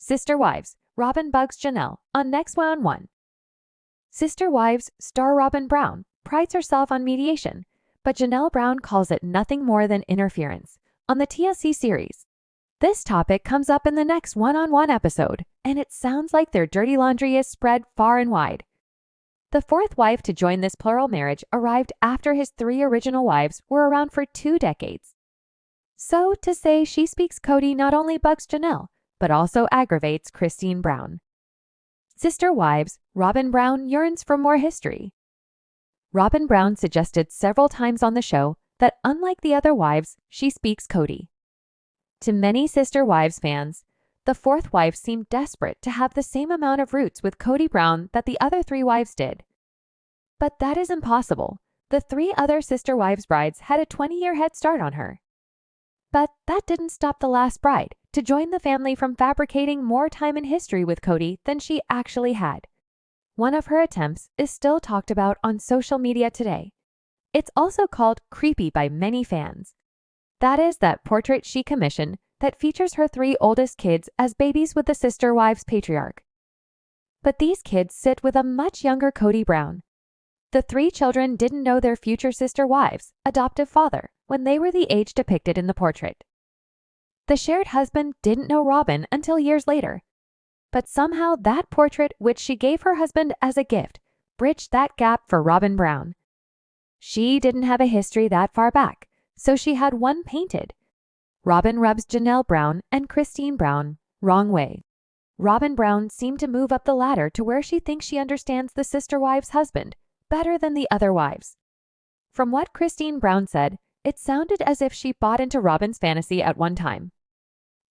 Sister Wives, Robyn vs.Janelle, on Next One-on-One. Sister Wives star Robyn Brown prides herself on mediation, but Janelle Brown calls it nothing more than interference on the TLC series. This topic comes up in the next one-on-one episode, and it sounds like their dirty laundry is spread far and wide. The fourth wife to join this plural marriage arrived after his 3 original wives were around for 2 decades. So to say she speaks Kody not only bugs Janelle, but also aggravates Christine Brown. Sister Wives, Robyn Brown yearns for more history. Robyn Brown suggested several times on the show that unlike the other wives, she speaks Kody. To many Sister Wives fans, the fourth wife seemed desperate to have the same amount of roots with Kody Brown that the other 3 wives did. But that is impossible. The 3 other Sister Wives brides had a 20-year head start on her. But that didn't stop the last bride to join the family from fabricating more time in history with Kody than she actually had. One of her attempts is still talked about on social media today. It's also called creepy by many fans. That is that portrait she commissioned that features her 3 oldest kids as babies with the Sister Wives patriarch. But these kids sit with a much younger Kody Brown. The 3 children didn't know their future Sister Wives' adoptive father when they were the age depicted in the portrait. The shared husband didn't know Robyn until years later. But somehow that portrait, which she gave her husband as a gift, bridged that gap for Robyn Brown. She didn't have a history that far back, so she had one painted. Robyn rubs Janelle Brown and Christine Brown wrong way. Robyn Brown seemed to move up the ladder to where she thinks she understands the Sister Wives' husband better than the other wives. From what Christine Brown said, it sounded as if she bought into Robyns Fantasy at one time.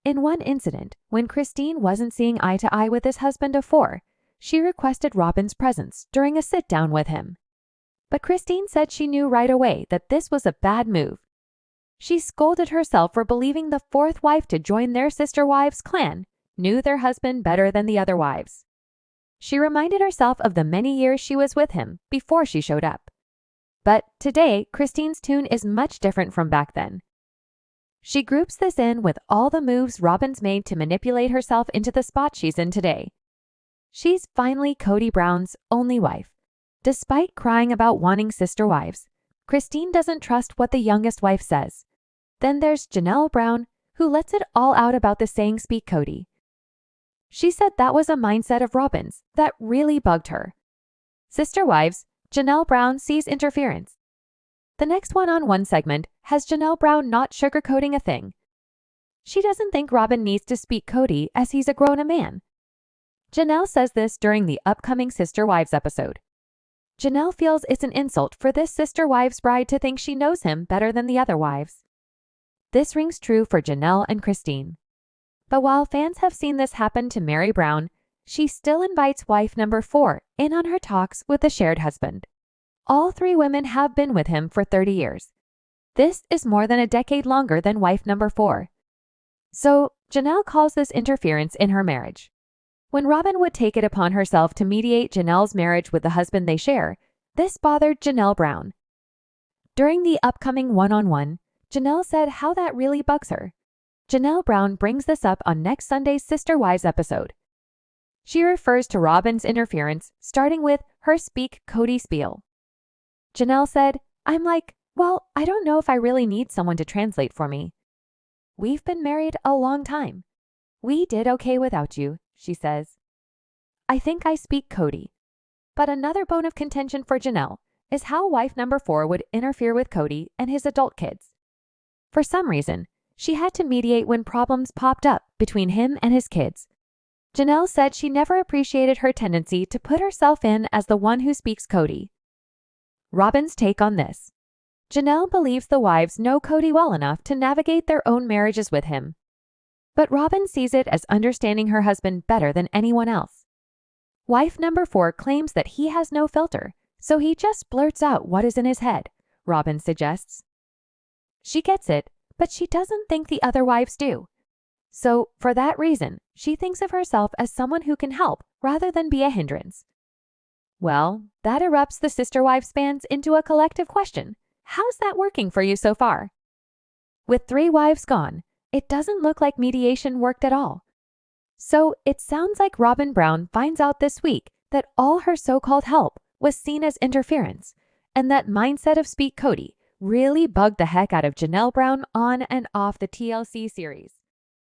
In one incident, when Christine wasn't seeing eye to eye with his husband of 4, she requested Robyn's presence during a sit-down with him. But Christine said she knew right away that this was a bad move. She scolded herself for believing the 4th wife to join their Sister Wives clan knew their husband better than the other wives. She reminded herself of the many years she was with him before she showed up. But today, Christine's tune is much different from back then. She groups this in with all the moves Robyn's made to manipulate herself into the spot she's in today. She's finally Kody Brown's only wife. Despite crying about wanting sister wives, Christine doesn't trust what the youngest wife says. Then there's Janelle Brown, who lets it all out about the saying speak Kody. She said that was a mindset of Robyn's that really bugged her. Sister Wives, Janelle Brown sees interference. The next one-on-one segment has Janelle Brown not sugarcoating a thing. She doesn't think Robyn needs to speak Kody as he's a grown man. Janelle says this during the upcoming Sister Wives episode. Janelle feels it's an insult for this Sister Wives bride to think she knows him better than the other wives. This rings true for Janelle and Christine. But while fans have seen this happen to Mary Brown, she still invites wife number 4 in on her talks with the shared husband. All 3 women have been with him for 30 years. This is more than a decade longer than wife number 4. So, Janelle calls this interference in her marriage. When Robyn would take it upon herself to mediate Janelle's marriage with the husband they share, this bothered Janelle Brown. During the upcoming one-on-one, Janelle said how that really bugs her. Janelle Brown brings this up on next Sunday's Sister Wives episode. She refers to Robyn's interference, starting with her speak Kody spiel. Janelle said, I'm like, well, I don't know if I really need someone to translate for me. We've been married a long time. We did okay without you, she says. I think I speak Kody. But another bone of contention for Janelle is how wife number 4 would interfere with Kody and his adult kids. For some reason, she had to mediate when problems popped up between him and his kids. Janelle said she never appreciated her tendency to put herself in as the one who speaks Kody. Robyn's take on this. Janelle believes the wives know Kody well enough to navigate their own marriages with him. But Robyn sees it as understanding her husband better than anyone else. Wife number 4 claims that he has no filter, so he just blurts out what is in his head, Robyn suggests. She gets it, but she doesn't think the other wives do. So, for that reason, she thinks of herself as someone who can help rather than be a hindrance. Well, that erupts the Sister Wives fans into a collective question. How's that working for you so far? With 3 wives gone, it doesn't look like mediation worked at all. So it sounds like Robyn Brown finds out this week that all her so-called help was seen as interference, and that mindset of Speak Kody really bugged the heck out of Janelle Brown on and off the TLC series.